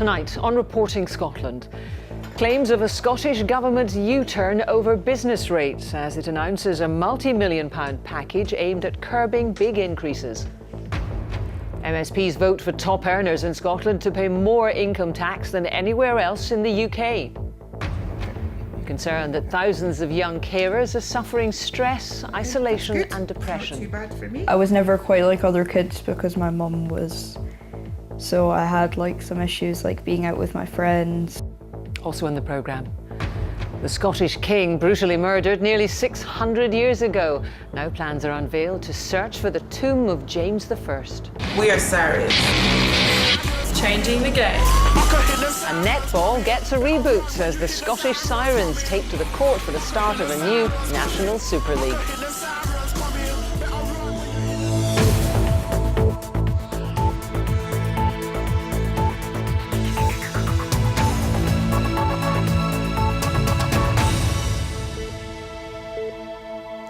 Tonight on Reporting Scotland, claims of a Scottish Government U-turn over business rates as it announces a multi-million-pound package aimed at curbing big increases. MSPs vote for top earners in Scotland to pay more income tax than anywhere else in the UK. Concerned that thousands of young carers are suffering stress, isolation and depression. Not too bad for me. I was never quite like other kids because my mum was, so I had some issues like being out with my friends. Also in the programme, the Scottish king brutally murdered nearly 600 years ago. Now plans are unveiled to search for the tomb of James I. We are sorry. Changing the game. And netball gets a reboot as the Scottish Sirens take to the court for the start of a new National Super League.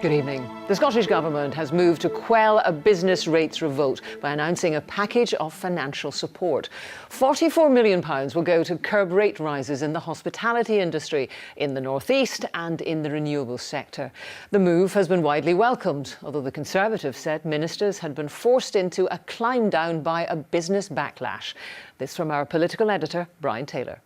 Good evening. The Scottish Government has moved to quell a business rates revolt by announcing a package of financial support. £44 million will go to curb rate rises in the hospitality industry, in the North East and in the renewables sector. The move has been widely welcomed, although the Conservatives said ministers had been forced into a climb down by a business backlash. This from our political editor, Brian Taylor.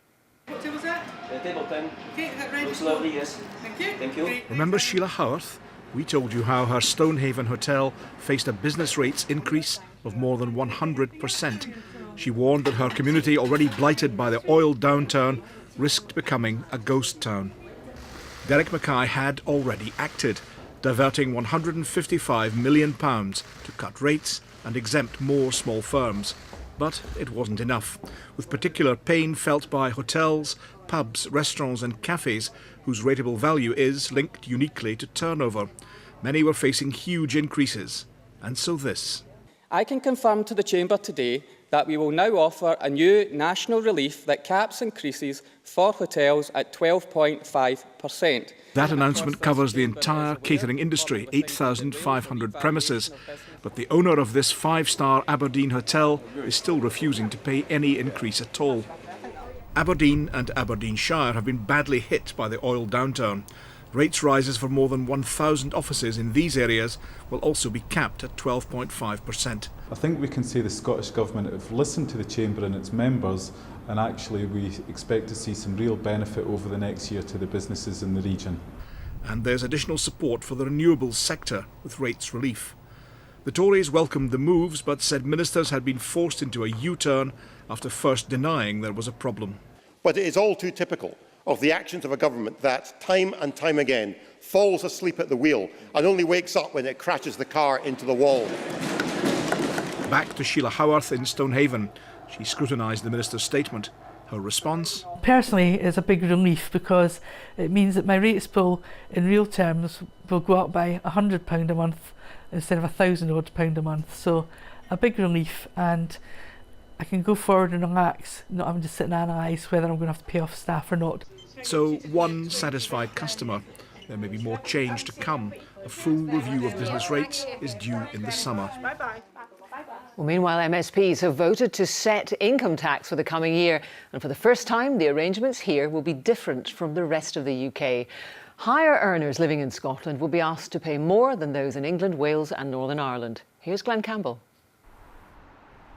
What was that? Table 10. Okay, that ready? Looks lovely, yes. Thank you. Thank you. Remember Sheila Howarth? We told you how her Stonehaven hotel faced a business rates increase of more than 100%. She warned that her community, already blighted by the oil downturn, risked becoming a ghost town. Derek Mackay had already acted, diverting £155 million to cut rates and exempt more small firms. But it wasn't enough, with particular pain felt by hotels, pubs, restaurants and cafes whose rateable value is linked uniquely to turnover. Many were facing huge increases, and so this. I can confirm to the Chamber today that we will now offer a new national relief that caps increases for hotels at 12.5%. That announcement covers the entire catering industry, 8,500 premises. But the owner of this five-star Aberdeen hotel is still refusing to pay any increase at all. Aberdeen and Aberdeenshire have been badly hit by the oil downturn. Rates rises for more than 1,000 offices in these areas will also be capped at 12.5%. I think we can say the Scottish Government have listened to the Chamber and its members, and actually we expect to see some real benefit over the next year to the businesses in the region. And there's additional support for the renewables sector with rates relief. The Tories welcomed the moves but said ministers had been forced into a U-turn after first denying there was a problem. But it is all too typical of the actions of a government that, time and time again, falls asleep at the wheel and only wakes up when it crashes the car into the wall. Back to Sheila Howarth in Stonehaven. She scrutinised the minister's statement. Her response? Personally, it's a big relief because it means that my rates bill in real terms will go up by £100 a month instead of £1,000 a month. So a big relief, and I can go forward and relax, not having to sit and analyse whether I'm going to have to pay off staff or not. So one satisfied customer. There may be more change to come. A full review of business rates is due in the summer. Bye-bye. Well, meanwhile, MSPs have voted to set income tax for the coming year. And for the first time, the arrangements here will be different from the rest of the UK. Higher earners living in Scotland will be asked to pay more than those in England, Wales and Northern Ireland. Here's Glenn Campbell.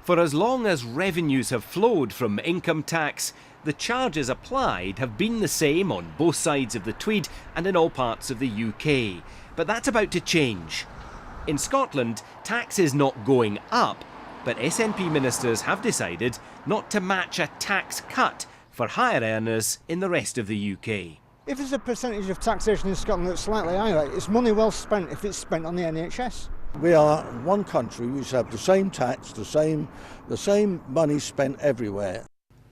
For as long as revenues have flowed from income tax, the charges applied have been the same on both sides of the Tweed and in all parts of the UK. But that's about to change. In Scotland, tax is not going up, but SNP ministers have decided not to match a tax cut for higher earners in the rest of the UK. If there's a percentage of taxation in Scotland that's slightly higher, it's money well spent if it's spent on the NHS. We are one country which have the same tax, the same money spent everywhere.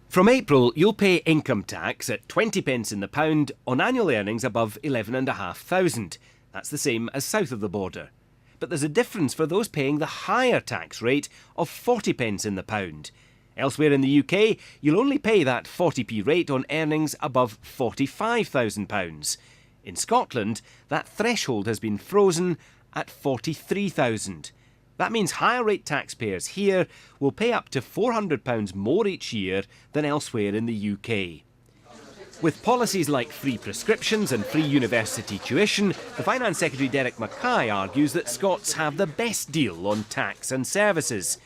From April, you'll pay income tax at 20 pence in the pound on annual earnings above 11,500. That's the same as south of the border. But there's a difference for those paying the higher tax rate of 40 pence in the pound. Elsewhere in the UK, you'll only pay that 40p rate on earnings above £45,000. In Scotland, that threshold has been frozen at 43,000. That means higher rate taxpayers here will pay up to £400 more each year than elsewhere in the UK. With policies like free prescriptions and free university tuition, the Finance Secretary Derek Mackay argues that Scots have the best deal on tax and services.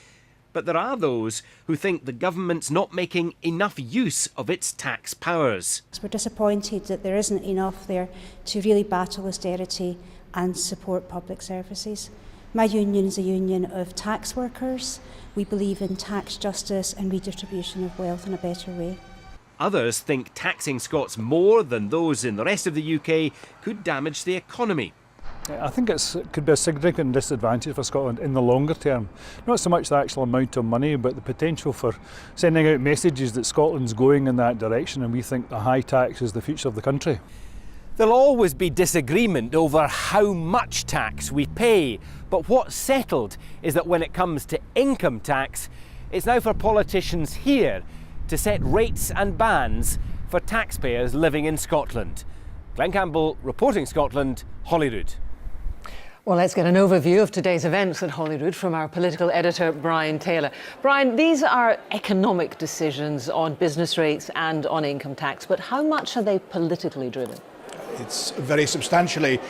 But there are those who think the government's not making enough use of its tax powers. We're disappointed that there isn't enough there to really battle austerity and support public services. My union is a union of tax workers. We believe in tax justice and redistribution of wealth in a better way. Others think taxing Scots more than those in the rest of the UK could damage the economy. I think it could be a significant disadvantage for Scotland in the longer term. Not so much the actual amount of money, but the potential for sending out messages that Scotland's going in that direction and we think the high tax is the future of the country. There'll always be disagreement over how much tax we pay, but what's settled is that when it comes to income tax, it's now for politicians here to set rates and bans for taxpayers living in Scotland. Glenn Campbell, reporting Scotland, Holyrood. Well, let's get an overview of today's events at Holyrood from our political editor, Brian Taylor. Brian, these are economic decisions on business rates and on income tax, but how much are they politically driven? It's very substantially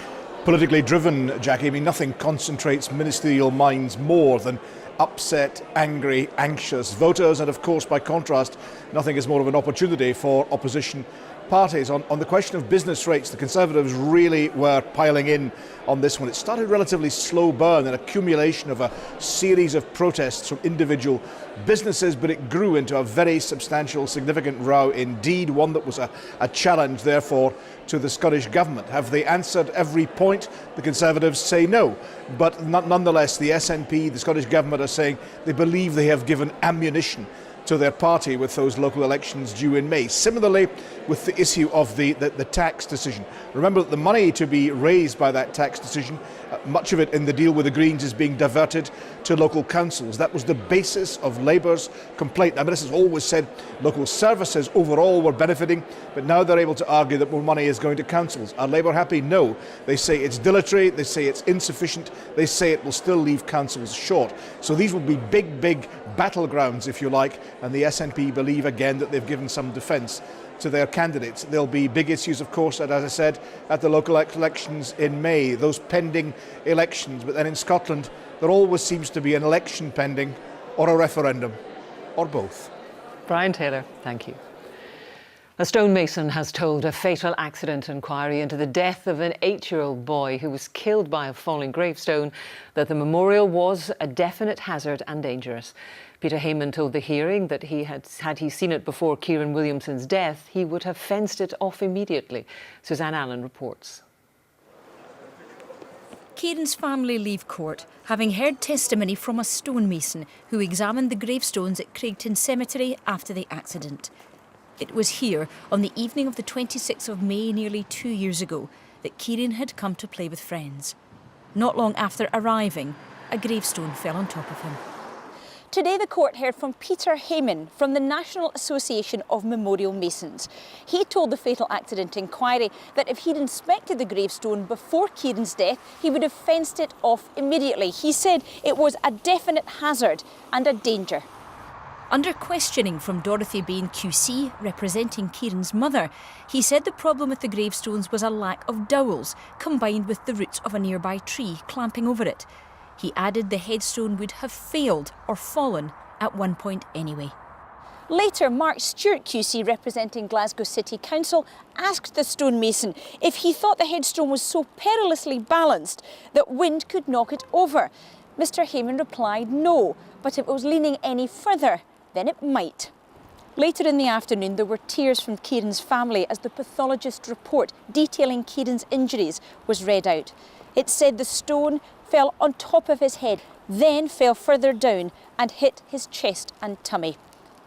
politically driven, Jackie. I mean, nothing concentrates ministerial minds more than upset, angry, anxious voters, and of course, by contrast, nothing is more of an opportunity for opposition parties. On the question of business rates, the Conservatives really were piling in on this one. It started relatively slow burn, an accumulation of a series of protests from individual businesses, but it grew into a very substantial, significant row indeed, one that was a challenge, therefore, to the Scottish Government. Have they answered every point? The Conservatives say no. But nonetheless, the SNP, the Scottish Government, are saying they believe they have given ammunition to their party with those local elections due in May. Similarly, with the issue of the tax decision. Remember that the money to be raised by that tax decision, much of it in the deal with the Greens is being diverted to local councils. That was the basis of Labour's complaint. Now, this has always said local services overall were benefiting, but now they're able to argue that more money is going to councils. Are Labour happy? No. They say it's dilatory, they say it's insufficient, they say it will still leave councils short. So these will be big battlegrounds, if you like, and the SNP believe again that they've given some defence to their candidates. There'll be big issues, of course, as I said, at the local elections in May, those pending elections. But then in Scotland, there always seems to be an election pending or a referendum, or both. Brian Taylor, thank you. A stonemason has told a fatal accident inquiry into the death of an 8-year-old boy who was killed by a falling gravestone that the memorial was a definite hazard and dangerous. Peter Heyman told the hearing that had he seen it before Kieran Williamson's death, he would have fenced it off immediately. Suzanne Allen reports. Kieran's family leave court, having heard testimony from a stonemason who examined the gravestones at Craigton Cemetery after the accident. It was here, on the evening of the 26th of May, nearly 2 years ago, that Kieran had come to play with friends. Not long after arriving, a gravestone fell on top of him. Today the court heard from Peter Heyman from the National Association of Memorial Masons. He told the fatal accident inquiry that if he'd inspected the gravestone before Kieran's death, he would have fenced it off immediately. He said it was a definite hazard and a danger. Under questioning from Dorothy Bain QC, representing Kieran's mother, he said the problem with the gravestones was a lack of dowels, combined with the roots of a nearby tree clamping over it. He added the headstone would have failed or fallen at one point anyway. Later, Mark Stewart QC, representing Glasgow City Council, asked the stonemason if he thought the headstone was so perilously balanced that wind could knock it over. Mr Heyman replied no, but if it was leaning any further, then it might. Later in the afternoon, there were tears from Kieran's family as the pathologist report detailing Kieran's injuries was read out. It said the stone fell on top of his head, then fell further down and hit his chest and tummy.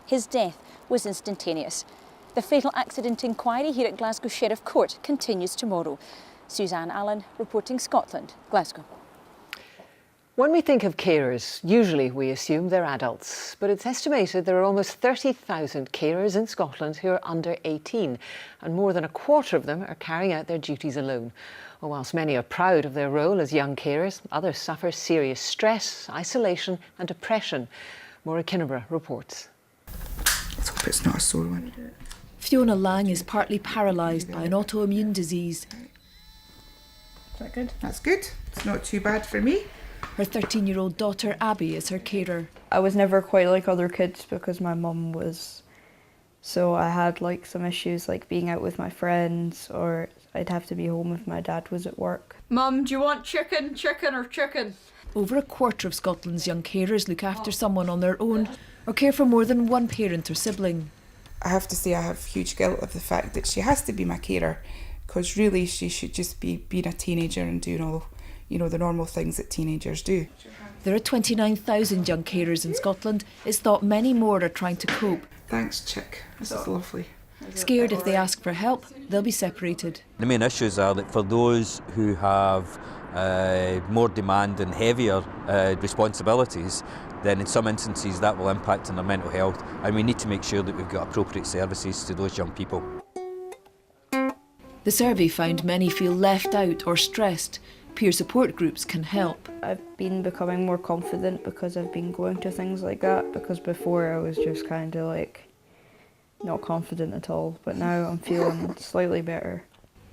His death was instantaneous. The fatal accident inquiry here at Glasgow Sheriff Court continues tomorrow. Suzanne Allen, reporting Scotland, Glasgow. When we think of carers, usually we assume they're adults, but it's estimated there are almost 30,000 carers in Scotland who are under 18, and more than a quarter of them are carrying out their duties alone. Well, whilst many are proud of their role as young carers, others suffer serious stress, isolation and depression. Maura Kinneborough reports. Let's hope it's not a sore one. Fiona Lang is partly paralysed by an autoimmune disease. Is that good? That's good. It's not too bad for me. Her 13-year-old daughter Abby is her carer. I was never quite like other kids because my mum was. So I had like some issues like being out with my friends, or I'd have to be home if my dad was at work. Mum, do you want chicken, chicken or chicken? Over a quarter of Scotland's young carers look after someone on their own or care for more than one parent or sibling. I have to say I have huge guilt of the fact that she has to be my carer, because really she should just be being a teenager and doing all, the normal things that teenagers do. There are 29,000 young carers in Scotland. It's thought many more are trying to cope. Thanks, Chick. This is lovely. Scared if they ask for help, they'll be separated. The main issues are that for those who have more demand and heavier responsibilities, then in some instances that will impact on their mental health, and we need to make sure that we've got appropriate services to those young people. The survey found many feel left out or stressed. Peer support groups can help. I've been becoming more confident because I've been going to things like that, because before I was just kind of like not confident at all, but now I'm feeling slightly better.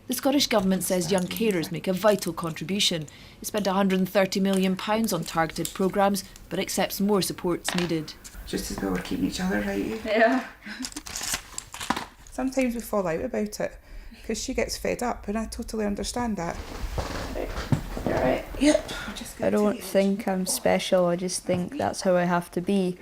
The Scottish Government says young carers make a vital contribution. It spent £130 million on targeted programmes, but accepts more support's needed. Just as well we're keeping each other right. Yeah. Sometimes we fall out about it, because she gets fed up, and I totally understand that. You're right. Yep. I don't think I'm special, I just think that's how I have to be.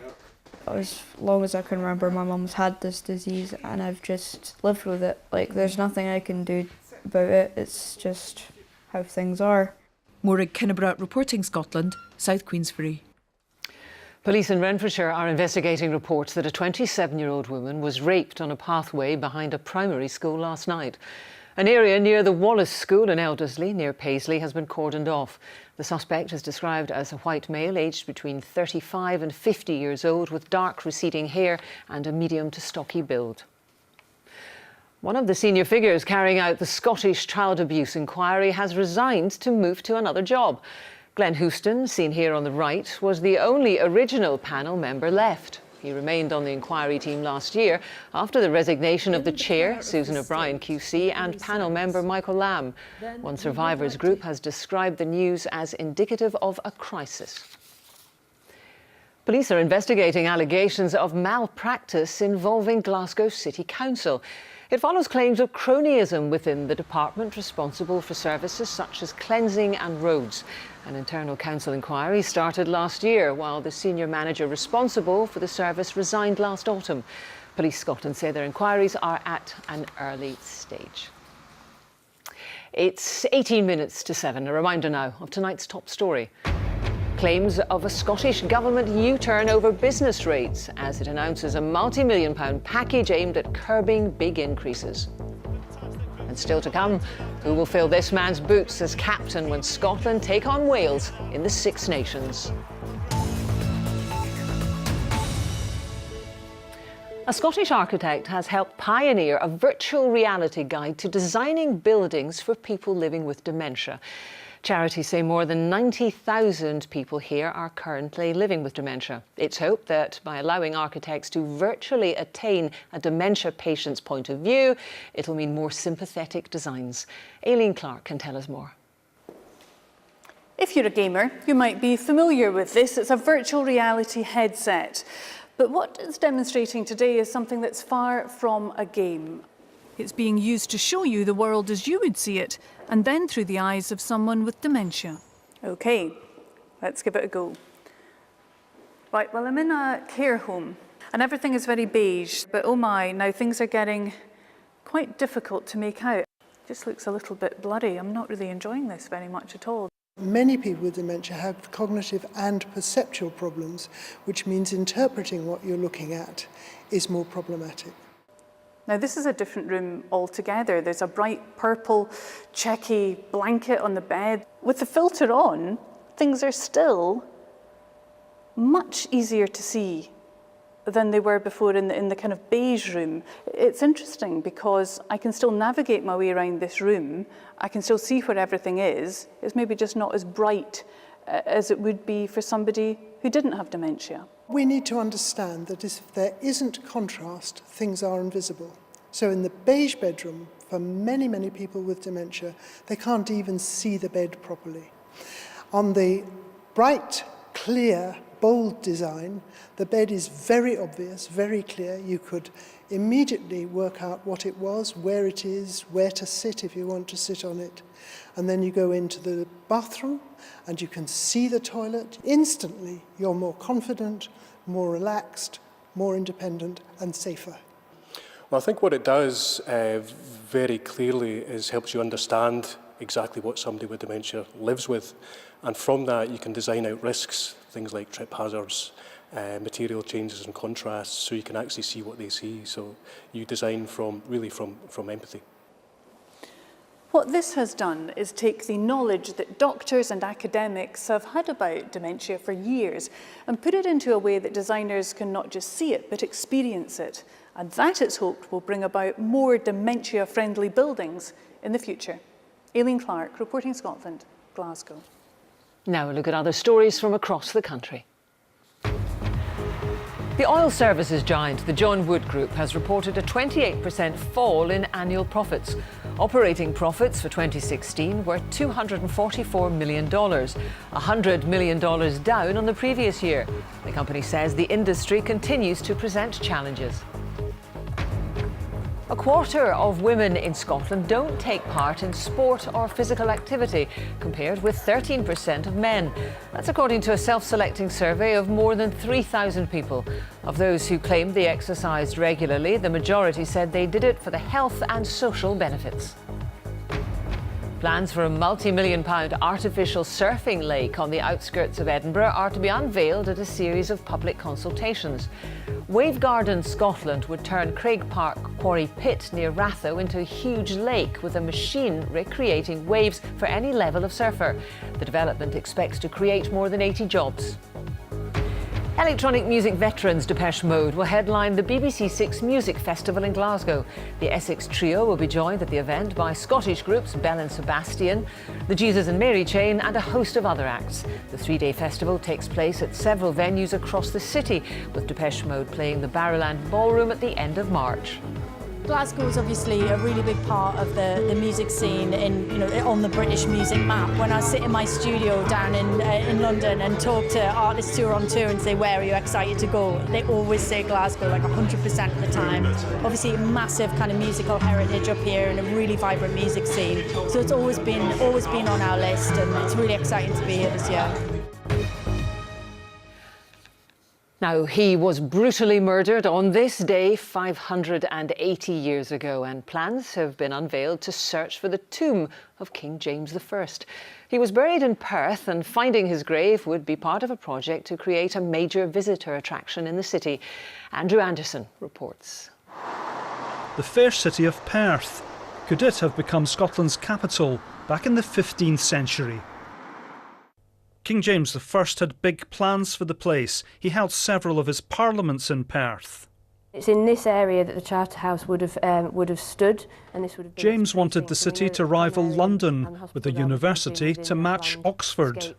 As long as I can remember, my mum's had this disease and I've just lived with it. Like, there's nothing I can do about it, it's just how things are. Maura Kinneborough reporting Scotland, South Queensferry. Police in Renfrewshire are investigating reports that a 27-year-old woman was raped on a pathway behind a primary school last night. An area near the Wallace School in Elderslie, near Paisley, has been cordoned off. The suspect is described as a white male aged between 35 and 50 years old, with dark receding hair and a medium to stocky build. One of the senior figures carrying out the Scottish child abuse inquiry has resigned to move to another job. Glenn Houston, seen here on the right, was the only original panel member left. He remained on the inquiry team last year after the resignation of the chair, Susan O'Brien QC, and panel member Michael Lamb. One survivors group has described the news as indicative of a crisis. Police are investigating allegations of malpractice involving Glasgow City Council. It follows claims of cronyism within the department responsible for services such as cleansing and roads. An internal council inquiry started last year, while the senior manager responsible for the service resigned last autumn. Police Scotland say their inquiries are at an early stage. It's 18 minutes to 7. A reminder now of tonight's top story. Claims of a Scottish Government U-turn over business rates as it announces a multi-million-pound package aimed at curbing big increases. And still to come, who will fill this man's boots as captain when Scotland take on Wales in the Six Nations? A Scottish architect has helped pioneer a virtual reality guide to designing buildings for people living with dementia. Charities say more than 90,000 people here are currently living with dementia. It's hoped that by allowing architects to virtually attain a dementia patient's point of view, it'll mean more sympathetic designs. Aileen Clark can tell us more. If you're a gamer, you might be familiar with this. It's a virtual reality headset. But what it's demonstrating today is something that's far from a game. It's being used to show you the world as you would see it, and then through the eyes of someone with dementia. OK, let's give it a go. Right, well, I'm in a care home, and everything is very beige, but oh my, now things are getting quite difficult to make out. It just looks a little bit blurry. I'm not really enjoying this very much at all. Many people with dementia have cognitive and perceptual problems, which means interpreting what you're looking at is more problematic. Now, this is a different room altogether. There's a bright purple, checky blanket on the bed. With the filter on, things are still much easier to see than they were before in the kind of beige room. It's interesting because I can still navigate my way around this room. I can still see where everything is. It's maybe just not as bright as it would be for somebody who didn't have dementia. We need to understand that if there isn't contrast, things are invisible. So in the beige bedroom, for many, many people with dementia, they can't even see the bed properly. On the bright, clear, bold design, the bed is very obvious, very clear. You could immediately work out what it was, where it is, where to sit if you want to sit on it. And then you go into the bathroom and you can see the toilet. Instantly, you're more confident, more relaxed, more independent and safer. Well, I think what it does very clearly is helps you understand exactly what somebody with dementia lives with. And from that, you can design out risks, things like trip hazards, material changes and contrasts, so you can actually see what they see. So you design from empathy. What this has done is take the knowledge that doctors and academics have had about dementia for years and put it into a way that designers can not just see it, but experience it. And that, it's hoped, will bring about more dementia-friendly buildings in the future. Aileen Clark, reporting Scotland, Glasgow. Now a look at other stories from across the country. The oil services giant, the John Wood Group, has reported a 28% fall in annual profits. Operating profits for 2016 were $244 million, $100 million down on the previous year. The company says the industry continues to present challenges. A quarter of women in Scotland don't take part in sport or physical activity, compared with 13% of men. That's according to a self-selecting survey of more than 3,000 people. Of those who claimed they exercised regularly, the majority said they did it for the health and social benefits. Plans for a multi-million-pound artificial surfing lake on the outskirts of Edinburgh are to be unveiled at a series of public consultations. Wave Garden Scotland would turn Craig Park Quarry Pit near Ratho into a huge lake with a machine recreating waves for any level of surfer. The development expects to create more than 80 jobs. Electronic music veterans Depeche Mode will headline the BBC Six Music Festival in Glasgow. The Essex Trio will be joined at the event by Scottish groups Bell and Sebastian, the Jesus and Mary Chain and a host of other acts. The three-day festival takes place at several venues across the city, with Depeche Mode playing the Barrowland Ballroom at the end of March. Glasgow is obviously a really big part of the music scene on the British music map. When I sit in my studio down in London and talk to artists who are on tour and say, where are you excited to go? They always say Glasgow, like 100% of the time. Obviously, massive kind of musical heritage up here and a really vibrant music scene. So it's always been on our list, and it's really exciting to be here this year. Now, he was brutally murdered on this day 580 years ago, and plans have been unveiled to search for the tomb of King James I. He was buried in Perth, and finding his grave would be part of a project to create a major visitor attraction in the city. Andrew Anderson reports. The fair city of Perth. Could it have become Scotland's capital back in the 15th century? King James I had big plans for the place. He held several of his parliaments in Perth. It's in this area that the Charter House would have stood, and this would have been James wanted the city to rival London, with a university to match Oxford.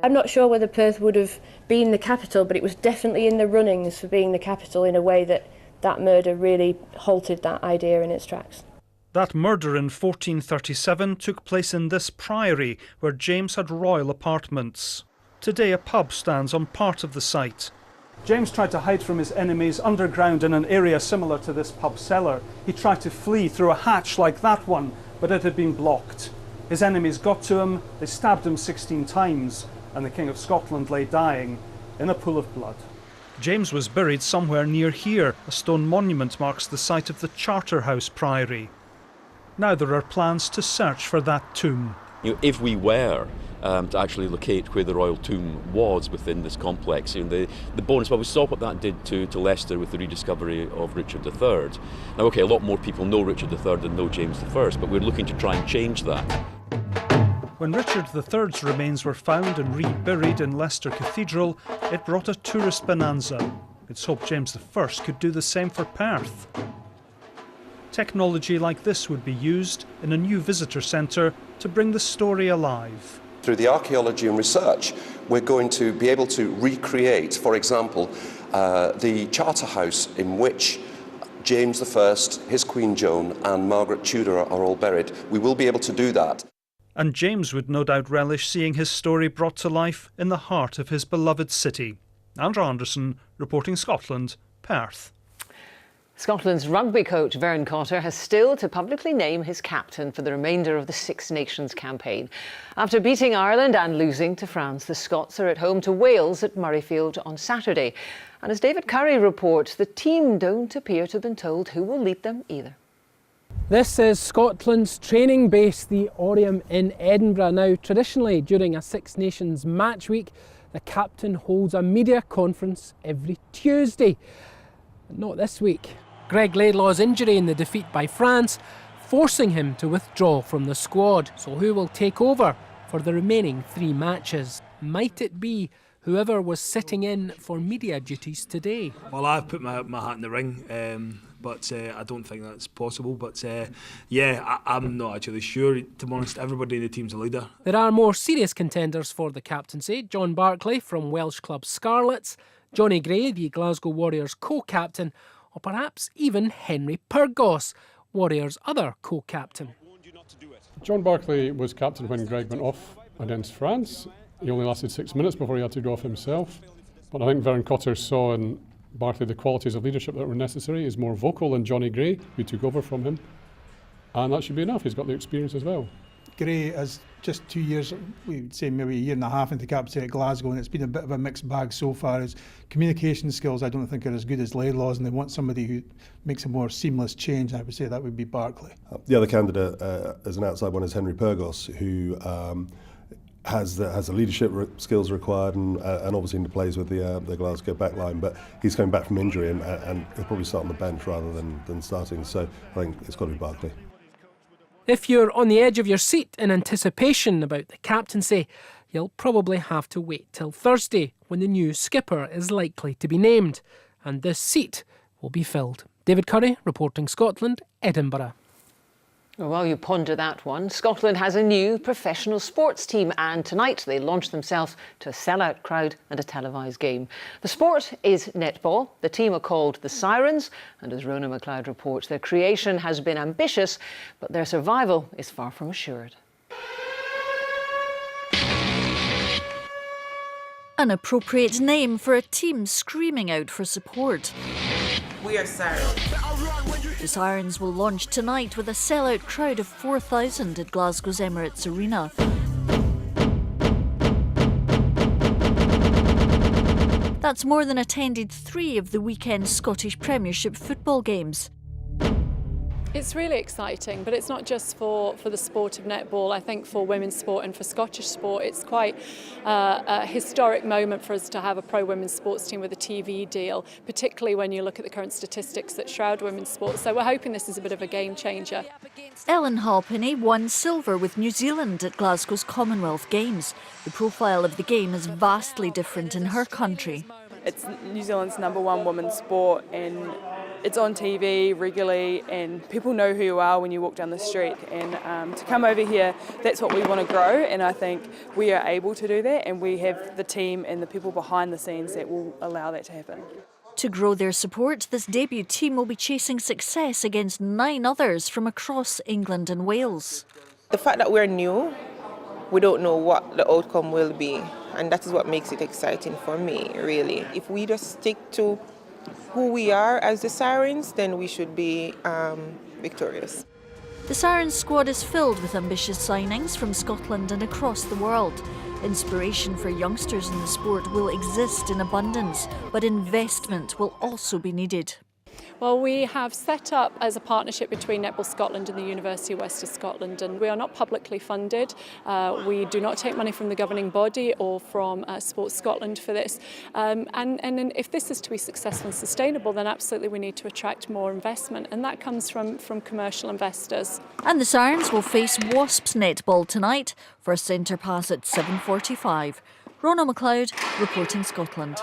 I'm not sure whether Perth would have been the capital, but it was definitely in the runnings for being the capital in a way that murder really halted that idea in its tracks. That murder in 1437 took place in this priory, where James had royal apartments. Today a pub stands on part of the site. James tried to hide from his enemies underground in an area similar to this pub cellar. He tried to flee through a hatch like that one, but it had been blocked. His enemies got to him, they stabbed him 16 times, and the King of Scotland lay dying in a pool of blood. James was buried somewhere near here. A stone monument marks the site of the Charter House Priory. Now there are plans to search for that tomb. If we were to actually locate where the royal tomb was within this complex, the bonus, well, we saw what that did to Leicester with the rediscovery of Richard III. Now, OK, a lot more people know Richard III than know James I, but we're looking to try and change that. When Richard III's remains were found and reburied in Leicester Cathedral, it brought a tourist bonanza. It's hoped James I could do the same for Perth. Technology like this would be used in a new visitor centre to bring the story alive. Through the archaeology and research, we're going to be able to recreate, for example, the charter house in which James I, his Queen Joan and Margaret Tudor are all buried. We will be able to do that. And James would no doubt relish seeing his story brought to life in the heart of his beloved city. Andrew Anderson, reporting Scotland, Perth. Scotland's rugby coach Vern Cotter has still to publicly name his captain for the remainder of the Six Nations campaign. After beating Ireland and losing to France, the Scots are at home to Wales at Murrayfield on Saturday. And as David Curry reports, the team don't appear to have been told who will lead them either. This is Scotland's training base, the Oriam in Edinburgh. Now, traditionally, during a Six Nations match week, the captain holds a media conference every Tuesday. But not this week. Greg Laidlaw's injury in the defeat by France, forcing him to withdraw from the squad. So who will take over for the remaining 3 matches? Might it be whoever was sitting in for media duties today? Well, I've put my hat in the ring, but I don't think that's possible. But yeah, I'm not actually sure. To be honest, everybody in the team's a leader. There are more serious contenders for the captaincy. John Barclay from Welsh club Scarlets, Johnny Gray, the Glasgow Warriors co-captain, or perhaps even Henry Pyrgos, Warriors' other co-captain. John Barclay was captain when Greg went off against France. He only lasted 6 minutes before he had to go off himself. But I think Vern Cotter saw in Barclay the qualities of leadership that were necessary. He's more vocal than Johnny Gray, who took over from him. And that should be enough. He's got the experience as well. Gray is just 2 years, we'd say maybe a year and a half into captaincy at Glasgow, and it's been a bit of a mixed bag so far. His communication skills, I don't think, are as good as Laidlaw's, and they want somebody who makes a more seamless change. I would say that would be Barclay. The other candidate as an outside one is Henry Pyrgos, who has the leadership skills required and obviously plays with the Glasgow backline, but he's coming back from injury and he'll probably start on the bench rather than starting, so I think it's got to be Barclay. If you're on the edge of your seat in anticipation about the captaincy, you'll probably have to wait till Thursday when the new skipper is likely to be named, and this seat will be filled. David Curry, reporting Scotland, Edinburgh. Well, while you ponder that one, Scotland has a new professional sports team, and tonight they launch themselves to a sellout crowd and a televised game. The sport is netball. The team are called the Sirens, and as Rona McLeod reports, their creation has been ambitious, but their survival is far from assured. An appropriate name for a team screaming out for support. We are Sirens. The Sirens will launch tonight with a sellout crowd of 4,000 at Glasgow's Emirates Arena. That's more than attended 3 of the weekend's Scottish Premiership football games. It's really exciting, but it's not just for the sport of netball. I think for women's sport and for Scottish sport, it's quite a historic moment for us to have a pro-women's sports team with a TV deal, particularly when you look at the current statistics that shroud women's sport. So we're hoping this is a bit of a game changer. Ellen Halpenny won silver with New Zealand at Glasgow's Commonwealth Games. The profile of the game is vastly different in her country. It's New Zealand's #1 women's sport, and it's on TV regularly, and people know who you are when you walk down the street. And to come over here, that's what we want to grow, and I think we are able to do that, and we have the team and the people behind the scenes that will allow that to happen. To grow their support, this debut team will be chasing success against 9 others from across England and Wales. The fact that we're new, we don't know what the outcome will be, and that is what makes it exciting for me, really. If we just stick to who we are as the Sirens, then we should be victorious. The Sirens squad is filled with ambitious signings from Scotland and across the world. Inspiration for youngsters in the sport will exist in abundance, but investment will also be needed. Well, we have set up as a partnership between Netball Scotland and the University of West of Scotland, and we are not publicly funded. We do not take money from the governing body or from Sports Scotland for this. And if this is to be successful and sustainable, then absolutely we need to attract more investment, and that comes from commercial investors. And the Sirens will face Wasps netball tonight. First centre pass at 7:45. Rona McLeod, reporting Scotland.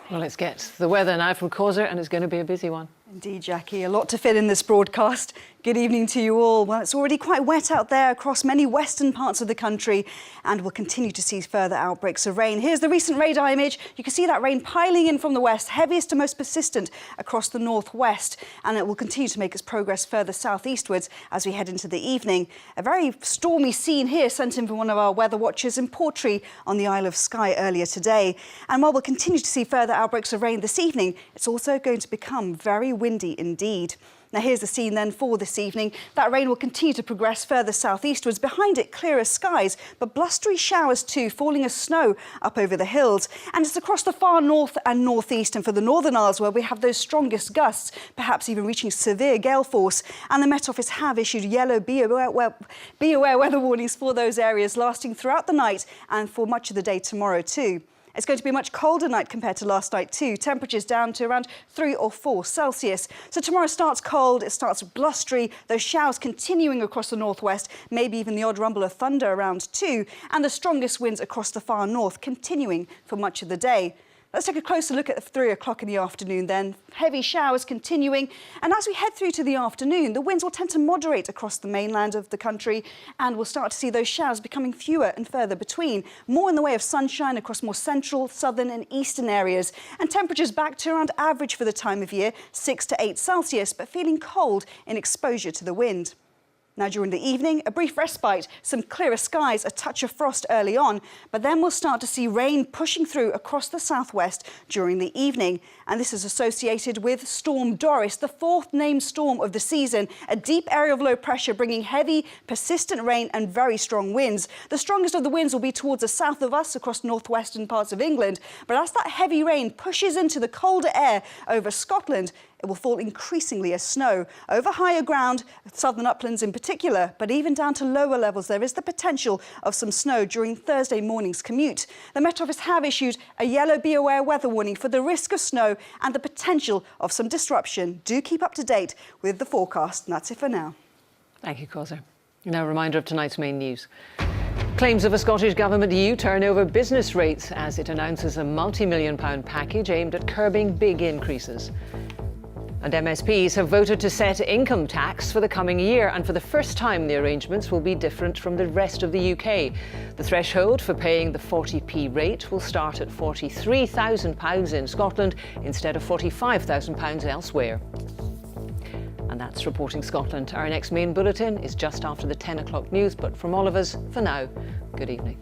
Well, let's get the weather now from Causer, and it's going to be a busy one. Indeed, Jackie, a lot to fit in this broadcast. Good evening to you all. Well, it's already quite wet out there across many western parts of the country, and we'll continue to see further outbreaks of rain. Here's the recent radar image. You can see that rain piling in from the west, heaviest and most persistent across the northwest, and it will continue to make its progress further southeastwards as we head into the evening. A very stormy scene here sent in from one of our weather watchers in Portree on the Isle of Skye earlier today. And while we'll continue to see further outbreaks of rain this evening, it's also going to become very windy indeed. Now here's the scene then for this evening. That rain will continue to progress further southeastwards. Behind it, clearer skies, but blustery showers too, falling as snow up over the hills. And it's across the far north and northeast, and for the Northern Isles where we have those strongest gusts, perhaps even reaching severe gale force. And the Met Office have issued yellow be aware weather warnings for those areas, lasting throughout the night and for much of the day tomorrow too. It's going to be a much colder night compared to last night too. Temperatures down to around 3 or 4 Celsius. So tomorrow starts cold, it starts blustery, those showers continuing across the northwest, maybe even the odd rumble of thunder around too, and the strongest winds across the far north continuing for much of the day. Let's take a closer look at 3 o'clock in the afternoon then. Heavy showers continuing, and as we head through to the afternoon, the winds will tend to moderate across the mainland of the country, and we'll start to see those showers becoming fewer and further between. More in the way of sunshine across more central, southern and eastern areas, and temperatures back to around average for the time of year, 6 to 8 Celsius, but feeling cold in exposure to the wind. Now during the evening, a brief respite, some clearer skies, a touch of frost early on, but then we'll start to see rain pushing through across the southwest during the evening. And this is associated with Storm Doris, the 4th named storm of the season, a deep area of low pressure bringing heavy, persistent rain and very strong winds. The strongest of the winds will be towards the south of us across northwestern parts of England, but as that heavy rain pushes into the colder air over Scotland, it will fall increasingly as snow over higher ground, southern uplands in particular, but even down to lower levels there is the potential of some snow during Thursday morning's commute. The Met Office have issued a yellow be aware weather warning for the risk of snow and the potential of some disruption. Do keep up to date with the forecast, and that's it for now. Thank you, Causer. Now a reminder of tonight's main news. Claims of a Scottish Government U-turn over business rates as it announces a multi-million-pound package aimed at curbing big increases. And MSPs have voted to set income tax for the coming year, and for the first time the arrangements will be different from the rest of the UK. The threshold for paying the 40p rate will start at £43,000 in Scotland instead of £45,000 elsewhere. And that's Reporting Scotland. Our next main bulletin is just after the 10 o'clock news, but from all of us, for now, good evening.